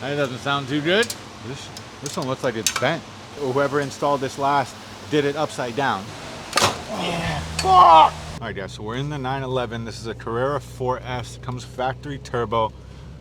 That doesn't sound too good. This one looks like it's bent. Whoever installed this last did it upside down. Yeah. All right, guys, so we're in the 911. This is a Carrera 4S. It comes factory turbo.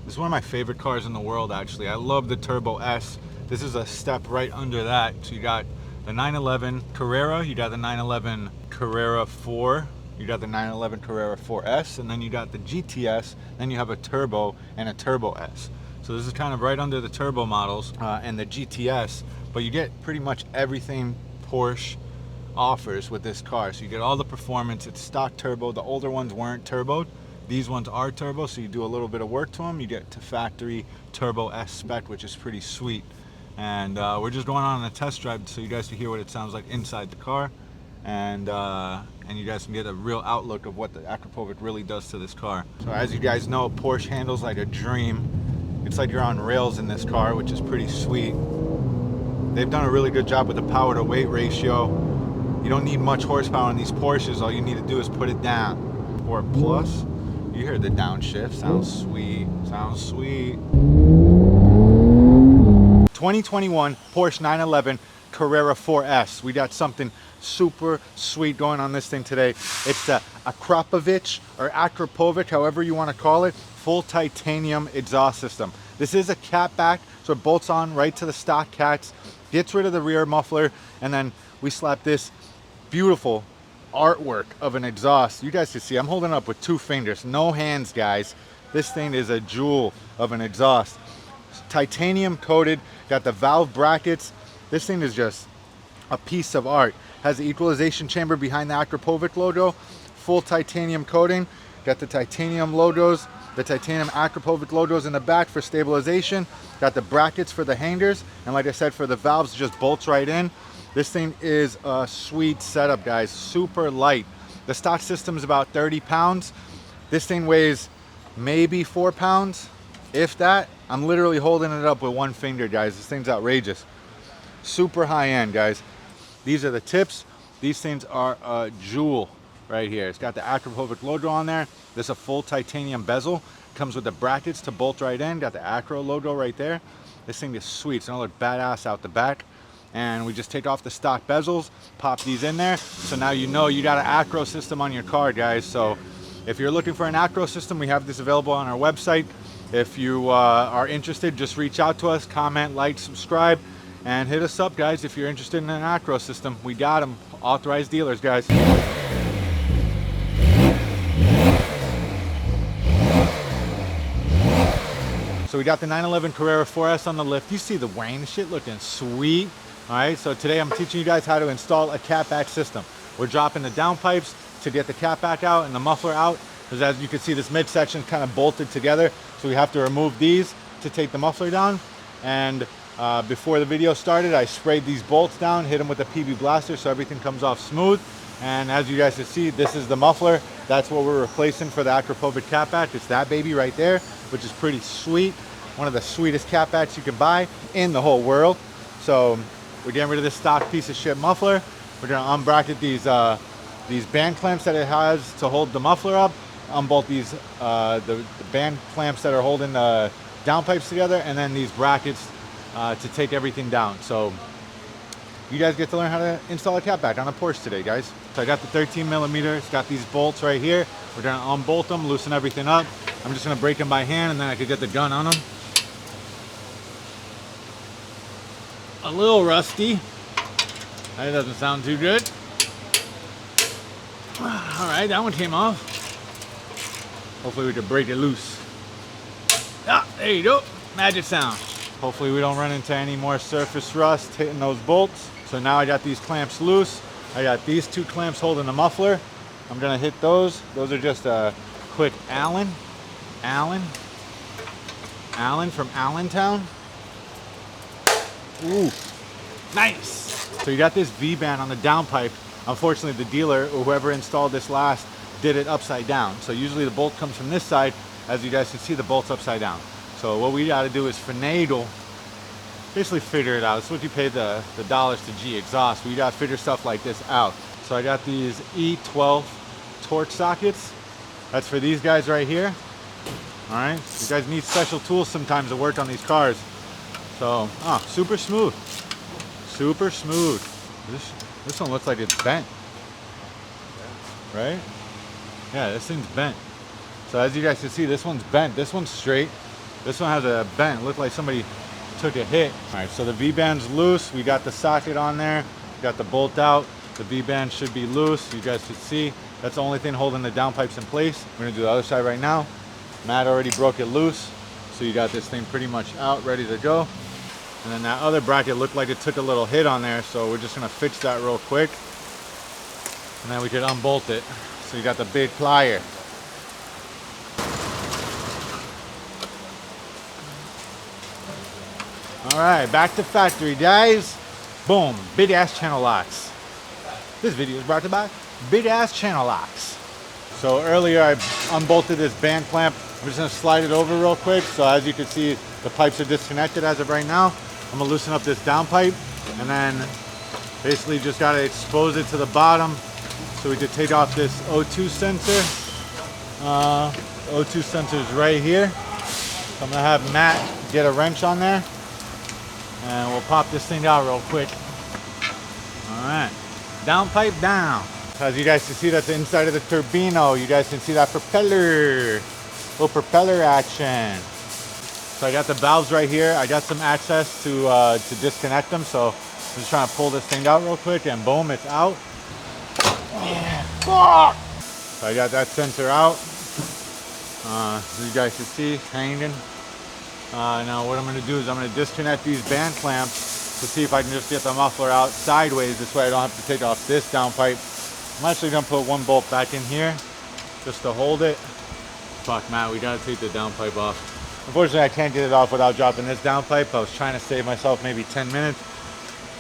This is one of my favorite cars in the world, actually. I love the Turbo S. This is a step right under that. So you got the 911 Carrera, you got the 911 Carrera 4, you got the 911 Carrera 4S, and then you got the GTS, then you have a Turbo and a Turbo S. So this is kind of right under the turbo models and the GTS, but you get pretty much everything Porsche offers with this car. So you get all the performance. It's stock turbo. The older ones weren't turboed. These ones are turbo, so you do a little bit of work to them. You get to factory Turbo S spec, which is pretty sweet. And we're just going on a test drive so you guys can hear what it sounds like inside the car, and you guys can get a real outlook of what the Akrapovič really does to this car. So as you guys know, Porsche handles like a dream. It's like you're on rails in this car, which is pretty sweet. They've done a really good job with the power to weight ratio. You don't need much horsepower on these Porsches. All you need to do is put it down. 4 plus. You heard the downshift. Sounds sweet. Sounds sweet. 2021 Porsche 911 Carrera 4S. We got something super sweet going on this thing today. It's the Akrapovič or Akrapovič, however you want to call it, full titanium exhaust system. This is a catback, so it bolts on right to the stock cats, gets rid of the rear muffler, and then we slap this beautiful artwork of an exhaust. You guys can see I'm holding up with 2 fingers, no hands, guys. This thing is a jewel of an exhaust. Titanium coated, got the valve brackets. This thing is just a piece of art. Has the equalization chamber behind the Akrapovič logo, full titanium coating, got the titanium logos, the titanium Akrapovič logos in the back for stabilization, got the brackets for the hangers, and like I said, for the valves, just bolts right in. This thing is a sweet setup, guys. Super light. The stock system is about 30 pounds. This thing weighs maybe 4 pounds, if that. I'm literally holding it up with 1 finger, guys. This thing's outrageous. Super high end, guys. These are the tips. These things are a jewel right here. It's got the Akrapovič logo on there. This is a full titanium bezel. Comes with the brackets to bolt right in. Got the Acro logo right there. This thing is sweet. It's gonna look badass out the back. And we just take off the stock bezels, pop these in there. So now you know you got an Acro system on your car, guys. So if you're looking for an Acro system, we have this available on our website. If you are interested, just reach out to us, comment, like, subscribe, and hit us up, guys. If you're interested in an Acro system, we got them. Authorized dealers, guys. So we got the 911 Carrera 4S on the lift. You see the Wayne shit looking sweet. All right, so today I'm teaching you guys how to install a catback system. We're dropping the downpipes to get the catback out and the muffler out, because as you can see, this midsection is kind of bolted together. So we have to remove these to take the muffler down. And before the video started, I sprayed these bolts down, hit them with a PB blaster so everything comes off smooth. And as you guys can see, this is the muffler. That's what we're replacing for the Akrapovič catback. It's that baby right there, which is pretty sweet. One of the sweetest catbacks you can buy in the whole world. So we're getting rid of this stock piece of shit muffler. We're gonna unbracket these band clamps that it has to hold the muffler up, unbolt these the band clamps that are holding the downpipes together, and then these brackets to take everything down. So you guys get to learn how to install a catback on a Porsche today, guys. So I got the 13 millimeter. It's got these bolts right here. We're gonna unbolt them, loosen everything up. I'm just gonna break them by hand, and then I could get the gun on them. A little rusty. That doesn't sound too good. All right, that one came off. Hopefully we can break it loose. Ah, there you go. Magic sound. Hopefully we don't run into any more surface rust hitting those bolts. So now I got these clamps loose. I got these 2 clamps holding the muffler. I'm gonna hit those. Those are just a quick Allen from Allentown. Ooh, nice. So you got this V-band on the downpipe. Unfortunately, the dealer or whoever installed this last did it upside down. So usually the bolt comes from this side. As you guys can see, the bolt's upside down. So what we got to do is finagle, basically figure it out. It's what you pay the dollars to G exhaust. We got to figure stuff like this out. So I got these E12 torque sockets. That's for these guys right here. All right, you guys need special tools sometimes to work on these cars. So, super smooth. Super smooth. This one looks like it's bent. Right? Yeah, this thing's bent. So as you guys can see, this one's bent. This one's straight. This one has a bent. It looked like somebody took a hit. All right, so the V-band's loose. We got the socket on there. We got the bolt out. The V-band should be loose. You guys can see that's the only thing holding the downpipes in place. We're gonna do the other side right now. Matt already broke it loose. So you got this thing pretty much out, ready to go. And then that other bracket looked like it took a little hit on there. So we're just gonna fix that real quick. And then we could unbolt it. So you got the big plier. All right, back to factory, guys. Boom, big ass channel locks. This video is brought to you by big ass channel locks. So earlier I unbolted this band clamp. I'm just gonna slide it over real quick. So as you can see, the pipes are disconnected as of right now. I'm gonna loosen up this downpipe and then basically just gotta expose it to the bottom so we could take off this O2 sensor. O2 sensor is right here. So I'm gonna have Matt get a wrench on there and we'll pop this thing out real quick. All right, downpipe down. As you guys can see, that's the inside of the turbino. You guys can see that propeller, little propeller action. So I got the valves right here. I got some access to disconnect them. So I'm just trying to pull this thing out real quick and boom, it's out. Yeah. So I got that sensor out. So you guys can see, hanging. Now what I'm gonna do is I'm gonna disconnect these band clamps to see if I can just get the muffler out sideways. This way I don't have to take off this downpipe. I'm actually gonna put one bolt back in here just to hold it. Fuck, Matt, we gotta take the downpipe off. Unfortunately, I can't get it off without dropping this downpipe. I was trying to save myself maybe 10 minutes.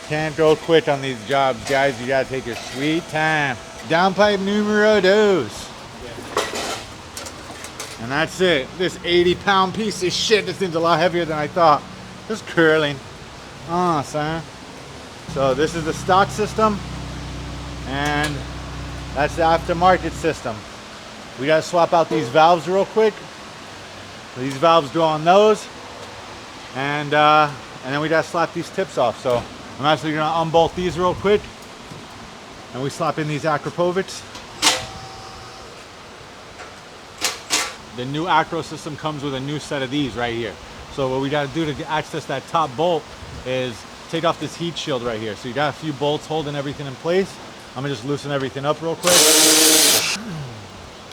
Can't go quick on these jobs, guys. You gotta take your sweet time. Downpipe numero dos. And that's it. This 80-pound piece of shit, this thing's a lot heavier than I thought. Just curling. Son. So this is the stock system. And that's the aftermarket system. We gotta swap out these valves real quick. These valves go on those. And then we gotta slap these tips off. So I'm actually gonna unbolt these real quick. And we slap in these Akrapovič. The new Acro system comes with a new set of these right here. So what we got to do to access that top bolt is take off this heat shield right here. So you got a few bolts holding everything in place. I'm gonna just loosen everything up real quick.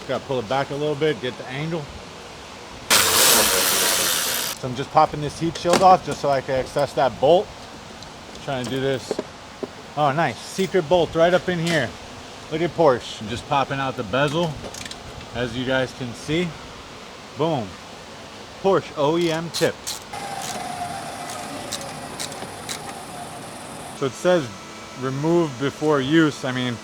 Got to pull it back a little bit, get the angle. So I'm just popping this heat shield off just so I can access that bolt. Trying to do this. Oh, nice. Secret bolt right up in here. Look at Porsche. I'm just popping out the bezel, as you guys can see. Boom. Porsche OEM tip. So it says remove before use. I mean,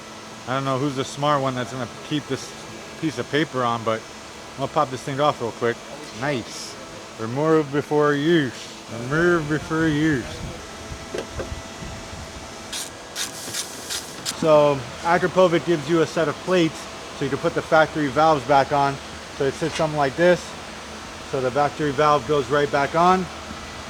I don't know who's the smart one that's gonna keep this piece of paper on, but I'm gonna pop this thing off real quick. Nice. Remove before use. Remove before use. So Akrapovič gives you a set of plates so you can put the factory valves back on. So it sits something like this. So the factory valve goes right back on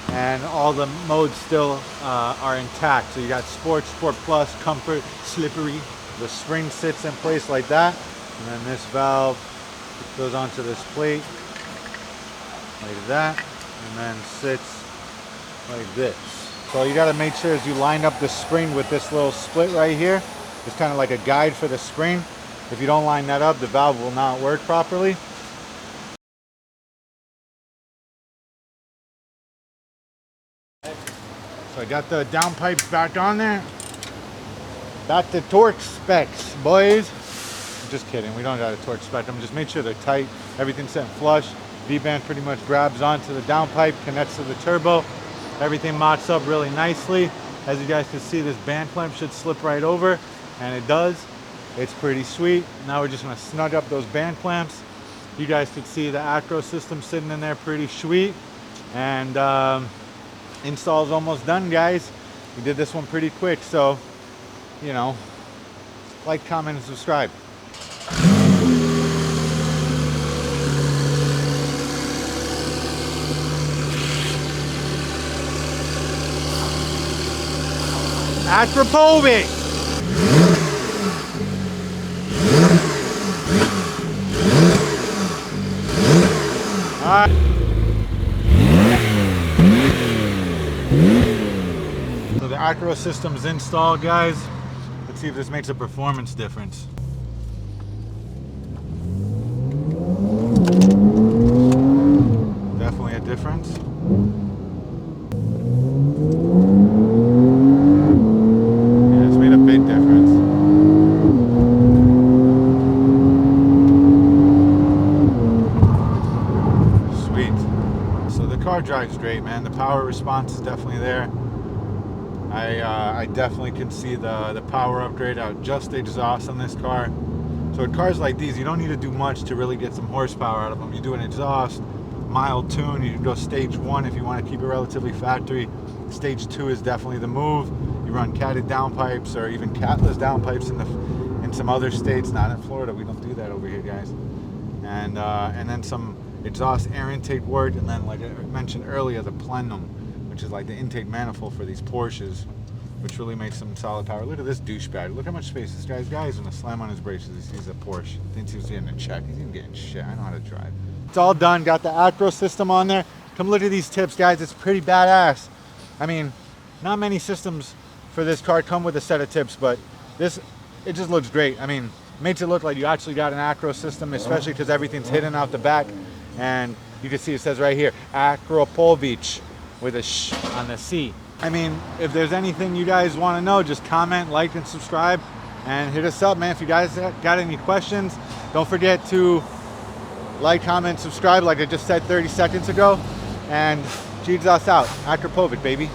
and all the modes still are intact. So you got Sport, Sport Plus, Comfort, Slippery. The spring sits in place like that. And then this valve goes onto this plate like that and then sits like this. So you got to make sure as you line up the spring with this little split right here. It's kind of like a guide for the spring. If you don't line that up, the valve will not work properly. So I got the downpipes back on there. Got the torque specs, boys. Just kidding, we don't got a torque spec. I'm just make sure they're tight. Everything's set flush. V-band pretty much grabs onto the downpipe, connects to the turbo. Everything mounts up really nicely. As you guys can see, this band clamp should slip right over, and it does. It's pretty sweet. Now we're just gonna snug up those band clamps. You guys can see the Acro system sitting in there pretty sweet. And install's almost done, guys. We did this one pretty quick, so, you know, like, comment, and subscribe. Akrapovič. All right. So the Acro system's installed, guys. Let's see if this makes a performance difference. Definitely a difference. Yeah, it's made a big difference. Sweet. So the car drives great, man. The power response is definitely there. I definitely can see the power upgrade out just the exhaust on this car. So with cars like these, you don't need to do much to really get some horsepower out of them. You do an exhaust, mild tune, you can go stage 1 if you want to keep it relatively factory. Stage 2 is definitely the move. You run catted downpipes or even catless downpipes in some other states, not in Florida. We don't do that over here, guys. And then some exhaust air intake work, and then, like I mentioned earlier, the plenum, which is like the intake manifold for these Porsches, which really makes some solid power. Look at this douchebag. Look how much space this guy's got. He's gonna slam on his brakes as he sees a Porsche. Thinks he's getting a check. He's even getting shit. I know how to drive. It's all done. Got the Acro system on there. Come look at these tips, guys. It's pretty badass. I mean, not many systems for this car come with a set of tips, but this, it just looks great. I mean, makes it look like you actually got an Acro system, especially because everything's hidden out the back. And you can see it says right here, Akrapovič, with a sh on the C. I mean, if there's anything you guys want to know, just comment, like, and subscribe, and hit us up, man. If you guys got any questions, don't forget to like, comment, subscribe, like I just said 30 seconds ago, and Jesus out. Akrapovič, baby.